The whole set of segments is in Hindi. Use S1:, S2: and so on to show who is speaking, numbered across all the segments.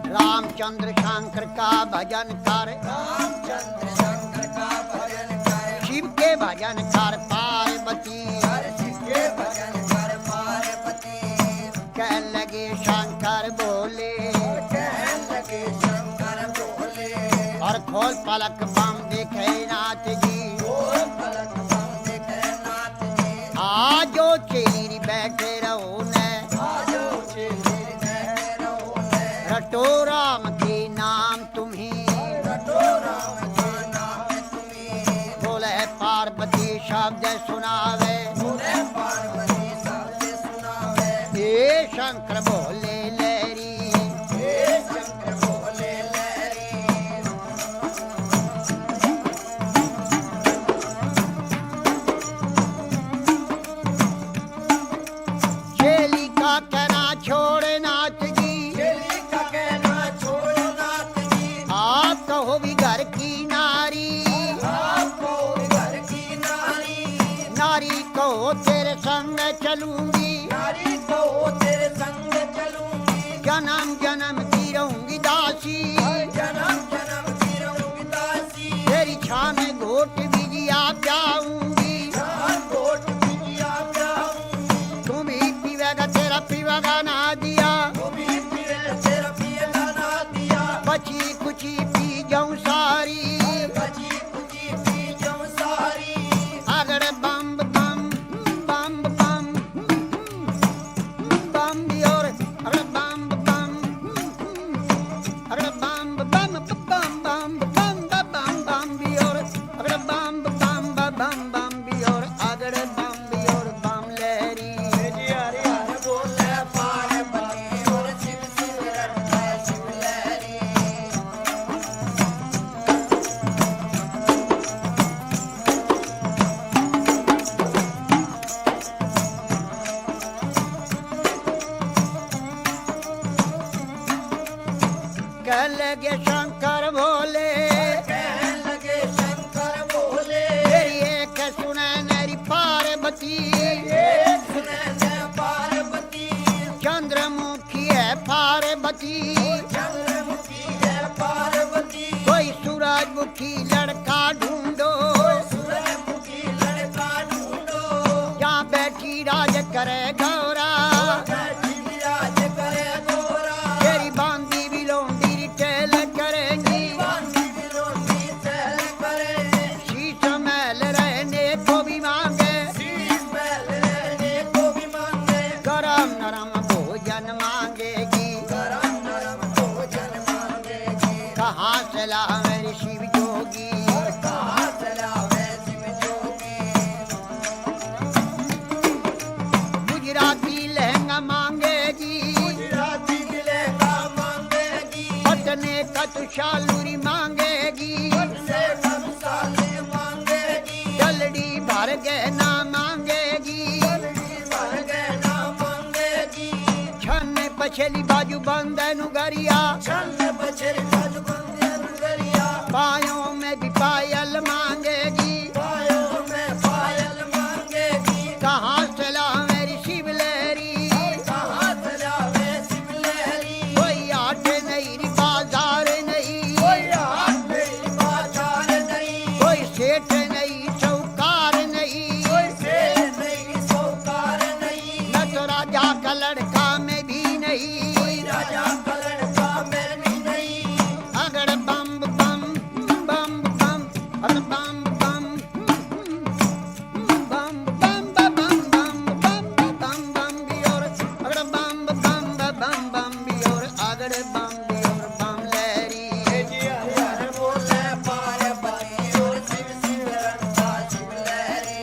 S1: रामचंद्र शंकर का भजन कर,
S2: रामचंद्र शंकर का भजन कर,
S1: शिव के भजन कर पार्वती।
S2: शिव के भजन कर पार्वती।
S1: कह लगे शंकर बोले,
S2: कहने लगे शंकर बोले,
S1: और खोल पलक बम देखे नाथ जी।
S2: खोल पलक बम देखे नाथ जी।
S1: आजो चेरी बैठे रहो ने,
S2: आजो चेली बैठे रहो ने,
S1: रटो राम के नाम तुम्हें।
S2: रटो राम के नाम तुम्हें।
S1: बोले पार्वती शब्द सुनावे,
S2: बोले पार्वती शब्द सुनावे।
S1: हे शंकर बोले लहरी,
S2: हे शंकर बोले लहरी।
S1: चेली का कहना छोड़ नाथ जी।
S2: चेली का कहना छोड़ो नाथ जी।
S1: आप कहो भी घर की नारी,
S2: आपको घर की नारी,
S1: नारी कहो तेरे संग चलूंगी।
S2: नारी को तेरे संग चलूंगी।
S1: जन्म जन्म की रहूंगी दासी,
S2: जन्म जन्म की रहूंगी दासी।
S1: तेरी छान घोट बिजिया जाऊंगी।
S2: जान कोट बिटिया जाऊंगी।
S1: तुम ही पीवेगा तेरा पीवेगा ना दिया,
S2: तू भी पीवे तेरा पिएगा ना दिया।
S1: बची कुची पी जाऊं सारी।
S2: बची कुची पी जाऊं सारी।
S1: अगर बम बम बम बम बम और अगर बम बम अगर बम बम बम बम बम बम बम भी और अगर बम बम बम बम भी और अगर बम भी और बम लहरी।
S2: हरि हर बोले पार्वती और शिव शिव रटता शिव लहरी।
S1: कह लगे शंकर भोले,
S2: कहने लगे शंकर बोले,
S1: तेरी एक सुने मेरी पार्वती।
S2: एक सुनैने पार्वती।
S1: चंद्रमुखी है पार्वती,
S2: चंद्रमुखी है पार्वती।
S1: कोई सूरजमुखी लड़का ढूंढो।
S2: सूरजमुखी लड़का ढूंढो।
S1: जहाँ बैठी राज करे गौरा,
S2: बैठी विराज करे गोरा।
S1: तेरी बांदी भी लोंडी टेल करेंगी।
S2: बांधी बिलोटी चल करे।
S1: शीश महल रहने को भी मांगे,
S2: शीश महल रहने को भी मांगे।
S1: गरम नरम भोजन मांगेगी।
S2: गरम नरम भोजन मांगेगी।
S1: कहाँ से ला मेरी शिव जोगी,
S2: कहाँ से लावे शिव जोगी।
S1: गुजराती लहंगा मांगेगी।
S2: गुजराती मिलेगा मांगेगी।
S1: पटने का तुषालूरी मांगेगी।
S2: से सब साले मांगेगी।
S1: जलड़ी भर गहना मांगेगी।
S2: भर गहना मांगेगी।
S1: छन पछली बाजू बंदनु गरिया,
S2: छल बछर बाजू बंदे नगरिया।
S1: पायों में भी पायल मांगेगी।
S2: पायों में पायल मांगेगी।
S1: कहाँ से ला मेरी शिव लहरी,
S2: कहाँ से लावे शिव लहरी।
S1: कोई आटे नहीं री बाजार नहीं,
S2: कोई हाथ में बाजार नहीं।
S1: कोई सेठ नहीं चौकार नहीं,
S2: कोई शेर नहीं सौकार नहीं।
S1: न तो राजा का लड़का में भी नहीं।
S2: कोई राजा का लड़का में भी नहीं।
S1: अगर बम बम बम बम अगर बम बम बम बम बम बम बम बम बम भी और अगर बम बम बम बम भी और अगर बम भी और बम लहरी।
S2: हर बोले पार्वती और शिव शिव रटता शिव लहरी।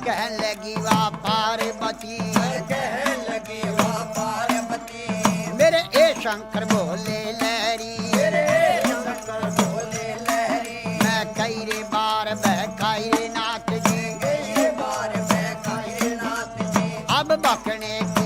S1: कह लगी वाह पार्वती,
S2: कहने लगी वाह पार्वती।
S1: मेरे ए शंकर बोले लहरी।
S2: मेरे शंकर बोले लहरी।
S1: मैं कई रे बार बहकाई रे नाथ जी,
S2: ये बार मैं खाए नाथ जी।
S1: अब बकने की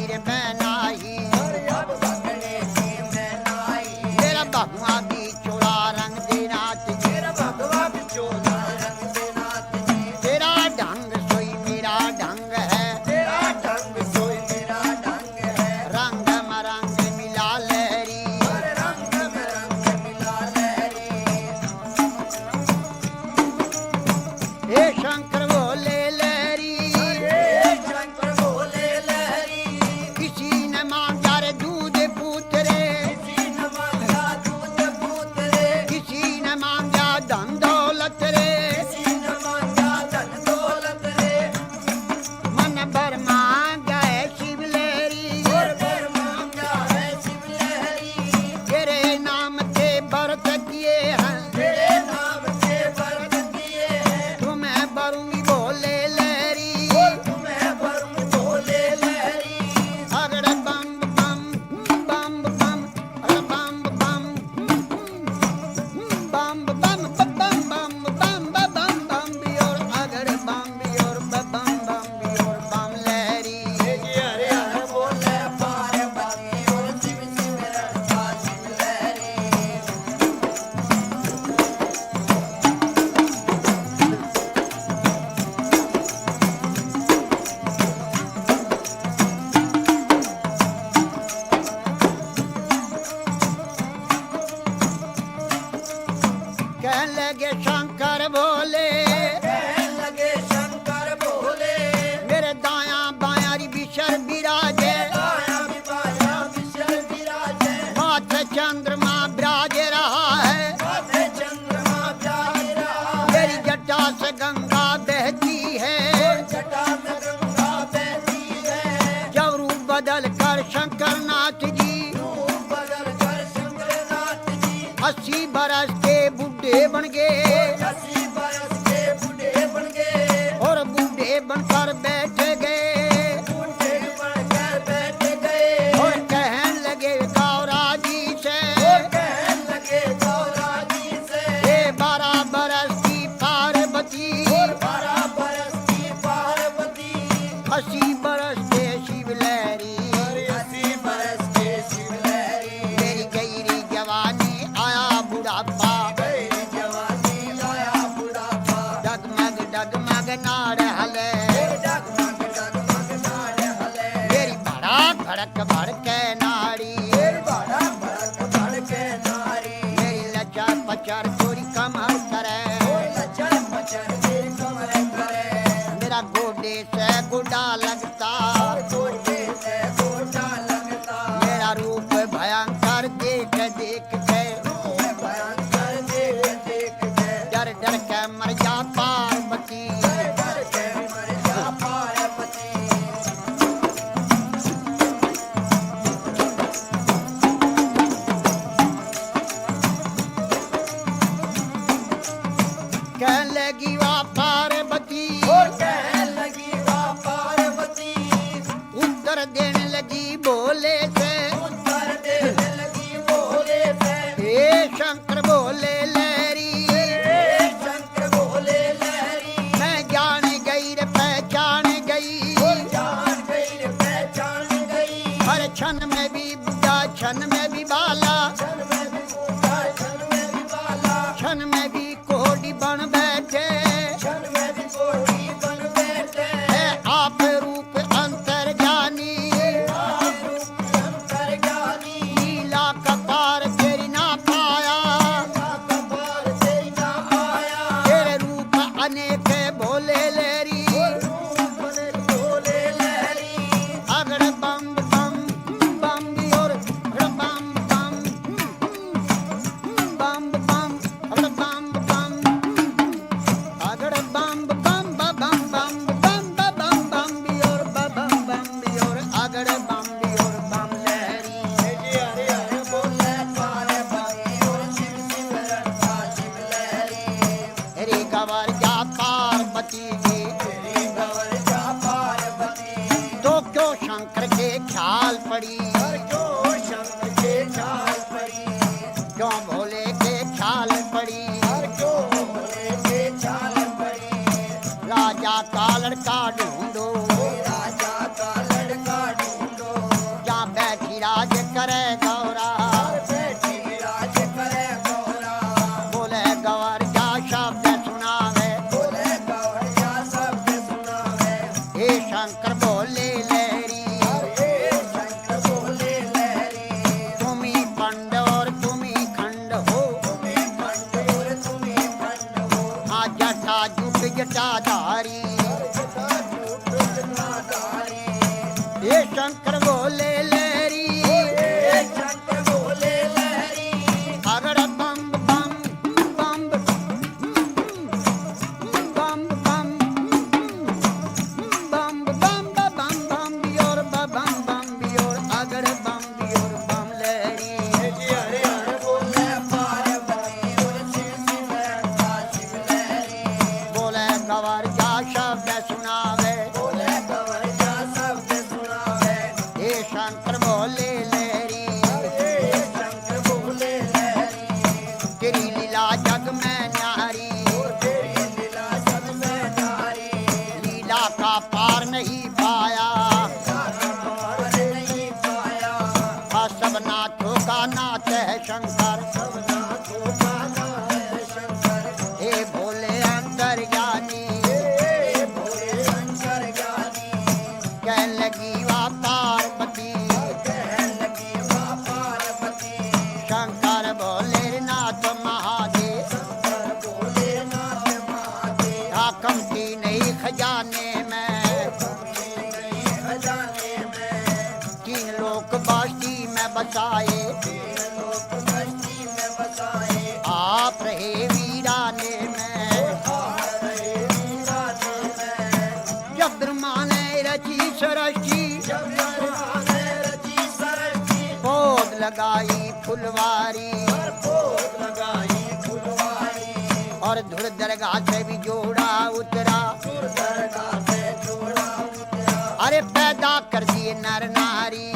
S1: बदल कर शंकरनाथ जी,
S2: रूप बदल कर शंकरनाथ जी,
S1: 80 बरस के बूढ़े बन गए
S2: 80 बरस के बूढ़े बन गए,
S1: और बूढ़े बनकर बैठ गए
S2: बूढ़े बनकर बैठ गए,
S1: और कहने लगे गौरा जी से,
S2: कहने लगे गौरा जी से,
S1: ये 12 बरस की पार्वती
S2: 12 बरस की पार्वती,
S1: 80 बरस के शिवलहरी,
S2: 80 बरस के शिवलहरी,
S1: मेरी गईरी जवानी आया बुढ़ापा,
S2: गई जवानी आया बुढ़ापा,
S1: डगमग डगमग नाड़ हले,
S2: डगमग डगमग नाड़ हले,
S1: मेरी भड़क भड़क भड़के नाड़ी,
S2: बड़ा भड़क भड़के नारी,
S1: मेरी लचर पचर चोरी कमर करे,
S2: लचर पचर तेरी कमर करे,
S1: मेरा गोडे से गुडा लगता,
S2: गोटे से गोटा लगता,
S1: मेरा रूप भयंकर देख देख के
S2: भयंकर देख देख के,
S1: डर डर के मर जा पार्वती,
S2: डर के मर जा पार्वती,
S1: कहने लगी वाह पार्वती,
S2: कहने लगी वाह पार्वती,
S1: उत्तर देने लगी बोले से,
S2: उत्तर देने लगी बोले से,
S1: हे शंकर बोले लहरी,
S2: शंकर बोले लहरी,
S1: मैं जान गई रे पहचान गई,
S2: जान गई रे पहचान गई,
S1: हर क्षण में भी बुढ़ा क्षण में भी बाला,
S2: क्षण में भी बूढ़ा क्षण में भी बाला,
S1: क्षण में भी कोडी बन बैठे,
S2: क्षण में भी कोटी बन बैठे,
S1: है आप रूप अंतर जानी,
S2: आप रूप अंतर ज्ञानी,
S1: लीला कपार तेरी ना पाया,
S2: कपाल तेरी ना आया,
S1: तेरे रूप अनेक भोले लहरी,
S2: रूप बने बोले लहरी,
S1: अगड़ बम बम बम भी और बम बम बम बम अगड़ बम बम अगड़ बम बम बम बम बम बम बम भी और बम बम भी और अगड़ बम भी और बम लहरी,
S2: हरे हरे बोले पार्वती और शिव शिव रंगा शिव लहरी,
S1: रे गवर जा पार्वती जी,
S2: तेरी गवर जा पार्वती,
S1: तो क्यों शंकर के ख्याल पड़ी,
S2: क्यों शंकर के चाल पड़ी,
S1: क्यों भोले के ख्याल पड़ी,
S2: क्यों भोले के चाल पड़ी,
S1: राजा का लड़का ढूंढो,
S2: राजा का लड़का ढूंढो,
S1: जहाँ बैठी राज करे गौरा,
S2: बैठी राज करे गौरा,
S1: बोले गवर जा शब्द सुनावे,
S2: बोले गौर जा शब्द सुनावे,
S1: हे शंकर बोले लहरी,
S2: हे शंकर बोले लहरी,
S1: तुम्ही पंड और तुम्ही खंड हो,
S2: तुम्हें खंड और तुम्हें खंड हो,
S1: हाँ जटा जुट जटाधारी,
S2: जटा झूठ जटाधारी,
S1: हे शंकर बोले लहरी,
S2: हे शंकर बोले लहरी,
S1: अगड़ बम बम बम बम बम बम बम बम बम भी और बम बम भी और अगड़ बम भी और बम लहरी,
S2: हरे हरे बोले पार्वती और शिव शिव रंगा शिव लहरी,
S1: बोले गवर जा शब्द सुनावे,
S2: बोले गौर जा शब्द सुनावे,
S1: हे शंकर बोले लहरी,
S2: हे शंकर बोले लहरी,
S1: तेरी लीला जग में न्यारी,
S2: तेरी लीला जग में नारी,
S1: लीला का पार नहीं पाया,
S2: पार नहीं पाया,
S1: हाँ सब नाथों का नाथ है शंकर,
S2: सब नाथों का नाम है शंकर,
S1: हे भोले अंतर ज्ञानी,
S2: हे भोले शंकर ज्ञानी,
S1: कहने लगी वाह पार्वती,
S2: कहने लगी वाह पार्वती,
S1: शंकर भोले नाथ महादेव,
S2: शंकर बोले नाथ महादेव,
S1: कमती नहीं खजाने में,
S2: नहीं खजाने में,
S1: 3 लोक बास्ती में बसाए,
S2: तीन लोक बस्ती में बसाए,
S1: आप रहे वीराने में,
S2: आप रहे वीराने में,
S1: जब ब्रह्मा ने रची सृष्टि,
S2: जब ब्रह्मा ने
S1: लगाई फुलवारी
S2: फूल लगाई फुलवारी
S1: और धुर दरगाह से भी जोड़ा उतरा
S2: दरगाह से जोड़ा उतरा
S1: अरे पैदा कर दिए नर नारी